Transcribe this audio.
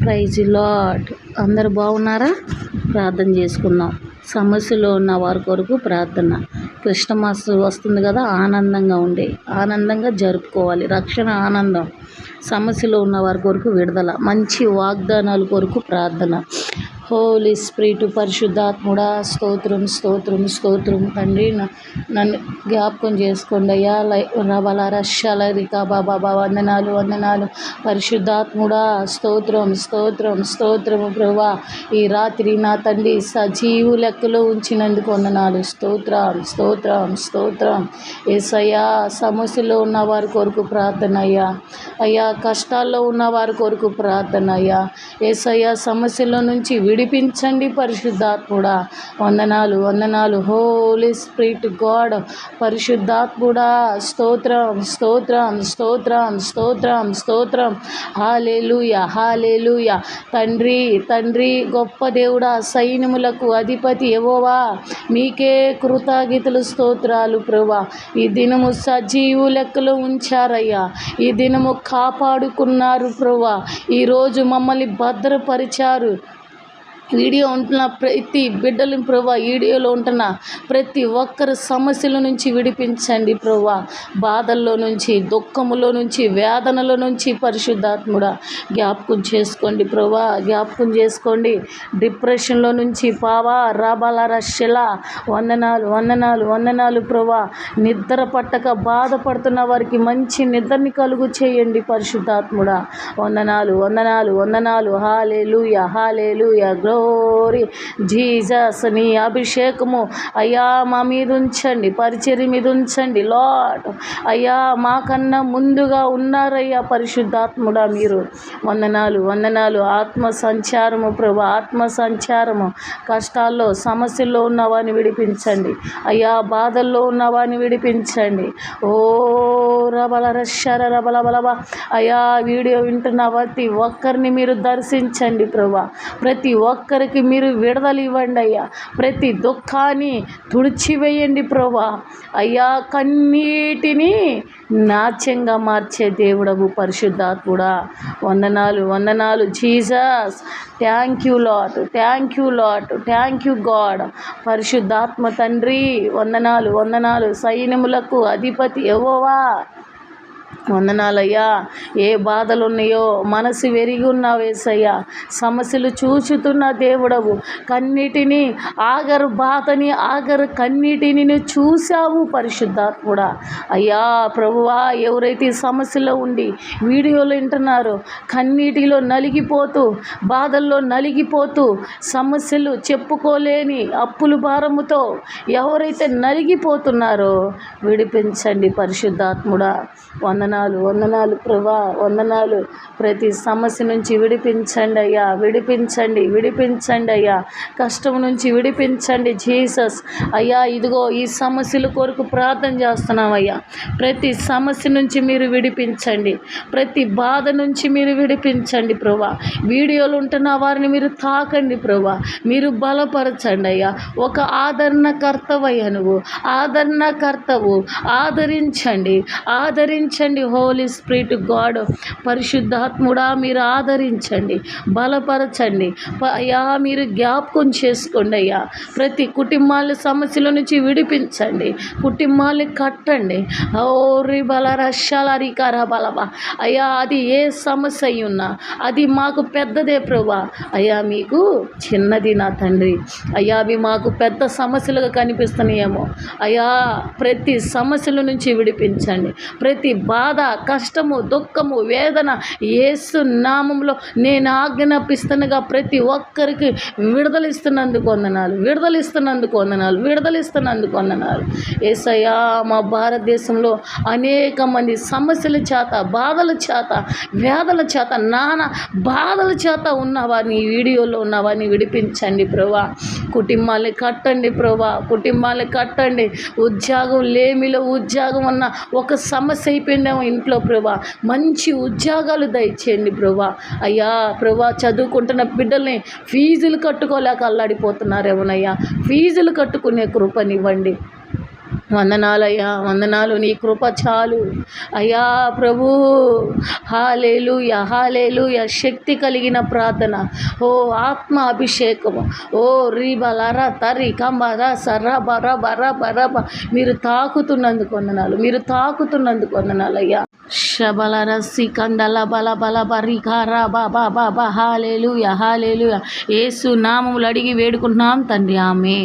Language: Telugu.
Praise lord. అందరు బాగున్నారా? ప్రార్థన చేసుకుందాం. సమస్యలో ఉన్న వారి కొరకు ప్రార్థన. క్రిస్టమస్ వస్తుంది కదా, ఆనందంగా జరుపుకోవాలి. రక్షణ ఆనందం. సమస్యలో ఉన్న వారి కొరకు విడుదల, మంచి వాగ్దానాల కొరకు ప్రార్థన. హోలీ స్పిరిట్, పరిశుద్ధాత్ముడా, స్తోత్రం తండ్రి. నన్ను జ్ఞాపకం చేసుకోండి అయ్యా. రబల రషల రికా బాబా, వందనాలు పరిశుద్ధాత్ముడా. స్తోత్రము ప్రభువా. ఈ రాత్రి నా తండ్రి సజీవు లెక్కలో ఉంచినందుకు వందనాలు. స్తోత్రం యేసయ్యా. సమస్యలో ఉన్న వారి కొరకు ప్రార్థన అయ్యా. కష్టాల్లో ఉన్న వారి కొరకు ప్రార్థన అయ్యా. యేసయ్యా, సమస్యల నుంచి విడిపించండి పరిశుద్ధాత్ముడా. వందనాలు హోలీ స్పిరిట్ గాడ్. పరిశుద్ధాత్ముడా, స్తోత్రం. హల్లెలూయా. తండ్రి గొప్ప దేవుడా, సైన్యములకు అధిపతి యెహోవా, మీకే కృతజ్ఞతలు స్తోత్రాలు ప్రభువా. ఈ దినము సజీవు లెక్కలో ఉంచారయ్యా. ఈ దినము కాపాడుకున్నారు ప్రభువా. ఈరోజు మమ్మల్ని భద్రపరిచారు. వీడియో ఉంటున్న ప్రతి బిడ్డలు ప్రభువా, వీడియోలో ఉంటున్న ప్రతి ఒక్కరి సమస్యల నుంచి విడిపించండి ప్రభువా. బాధల్లో నుంచి, దుఃఖములో నుంచి, వేదనలో నుంచి పరిశుద్ధాత్ముడా జ్ఞాపకం చేసుకోండి ప్రభువా. డిప్రెషన్లో నుంచి రాబాల రషల. వందనాలు ప్రభువా. నిద్ర పట్టక బాధపడుతున్న వారికి మంచి నిద్రని కలుగు చేయండి పరిశుద్ధాత్ముడా. వందనాలు. హల్లెలూయా. Glory Jesus. నీ అభిషేకము అయ్యా మా మీద ఉంచండి, పరిచర్య మీద ఉంచండి లార్డ్. అయ్యా, మాకన్నా ముందుగా ఉన్నారయ్యా పరిశుద్ధాత్ముడా మీరు. వందనాలు. ఆత్మ సంచారము ప్రభు, ఆత్మ సంచారము. కష్టాల్లో, సమస్యల్లో ఉన్నవారిని విడిపించండి అయ్యా. బాధల్లో ఉన్నవారిని విడిపించండి. ఓ రబల రషర రబల బలబా. అయ్యా, వీడియో వింటున్న ప్రతి ఒక్కరిని మీరు దర్శించండి ప్రభా. ప్రతి ఒక్కరికి మీరు విడుదల ఇవ్వండి అయ్యా. ప్రతి దుఃఖాన్ని తుడిచివేయండి ప్రభా. అయ్యా, కన్నీటిని నాట్యంగా మార్చే దేవుడవు పరిశుద్ధాత్ముడా. వందనాలు Jesus. Thank you lord. God. పరిశుద్ధాత్మ తండ్రి వందనాలు. సైన్యములకు అధిపతి యెహోవా వందనాలయ్యా. ఏ బాధలు ఉన్నాయో మనసు వెరిగి ఉన్నావేసయ్యా. సమస్యలు చూచుతున్న దేవుడవు. కన్నీటిని, ఆగరు బాధని, ఆగరు కన్నీటిని చూసావు పరిశుద్ధాత్ముడా. అయ్యా ప్రభువా, ఎవరైతే సమస్యలో ఉండి వీడియోలు వింటున్నారో, కన్నీటిలో నలిగిపోతూ, బాధల్లో నలిగిపోతూ, సమస్యలు చెప్పుకోలేని అప్పుల భారముతో ఎవరైతే నలిగిపోతున్నారో విడిపించండి పరిశుద్ధాత్ముడా. వందనాలు ప్రభా. ప్రతి సమస్య నుంచి విడిపించండి అయ్యా. కష్టం నుంచి విడిపించండి జీసస్. అయ్యా, ఇదిగో ఈ సమస్యల కొరకు ప్రార్థన చేస్తున్నామయ్యా. ప్రతి సమస్య నుంచి మీరు విడిపించండి. ప్రతి బాధ నుంచి మీరు విడిపించండి ప్రభా. వీడియోలు ఉంటున్న వారిని మీరు తాకండి ప్రభా. మీరు బలపరచండి అయ్యా. ఒక ఆదరణకర్తవయ్యా నువ్వు. ఆదరించండి హోలీ స్పిరిట్ గాడ్. పరిశుద్ధాత్ముడా, మీరు ఆదరించండి, బలపరచండి అయ్యా. మీరు జ్ఞాపకం చేసుకోండి అయ్యా. ప్రతి కుటుంబాల సమస్యల నుంచి విడిపించండి. కుటుంబాన్ని కట్టండి. ఓరి బల రషాల రికారా బలబా. అయ్యా, అది ఏ సమస్య అయి ఉన్నా అది మాకు పెద్దదే ప్రభా. అయ్యా, మీకు చిన్నది నా తండ్రి. అయ్యా, అవి మాకు పెద్ద సమస్యలుగా కనిపిస్తున్నాయేమో అయ్యా. ప్రతి సమస్యల నుంచి విడిపించండి. ప్రతి బాధ, కష్టము, దుఃఖము, వేదన యేసు నామములో నేను ఆజ్ఞాపిస్తున్నగా ప్రతి ఒక్కరికి విడుదలిస్తున్నందుకు వందనాలు. యేసయ్యా, మా భారతదేశంలో అనేక మంది సమస్యల చేత, బాధల చేత, వేదల చేత, నానా బాధల చేత ఉన్న వారిని, ఈ వీడియోలో ఉన్న వారిని విడిపించండి ప్రభా. కుటుంబాన్ని కట్టండి. ఉద్యోగం లేమిలో ఉద్యోగం ఉన్న ఒక సమస్య అయిపోయిందేమో ఇంట్లో ప్రభా. మంచి ఉద్యోగాలు దయచేయండి ప్రభా. అయ్యా ప్రభా, చదువుకుంటున్న బిడ్డల్ని ఫీజులు కట్టుకోలేక అల్లాడిపోతున్నారేమోనయ్యా. ఫీజులు కట్టుకునే కృపనివ్వండి. వందనాలయ్యా, వందనాలు. నీ కృప చాలు అయ్యా ప్రభు. హల్లెలూయా, హల్లెలూయా. శక్తి కలిగిన ప్రార్థన, ఓ ఆత్మ అభిషేకము, ఓ రీబలరా తరి కంబర సర్ర బర బర బర మీరు తాకుతున్నందుకు వందనాలు, మీరు తాకుతున్నందుకు వందనాలయ్యా. శబలరసి కందల బల బల బరికారా బాబా బాబా. హల్లెలూయా, హల్లెలూయా. యేసు నామములు అడిగి వేడుకుంటున్నాం తండ్రి, ఆమేన్.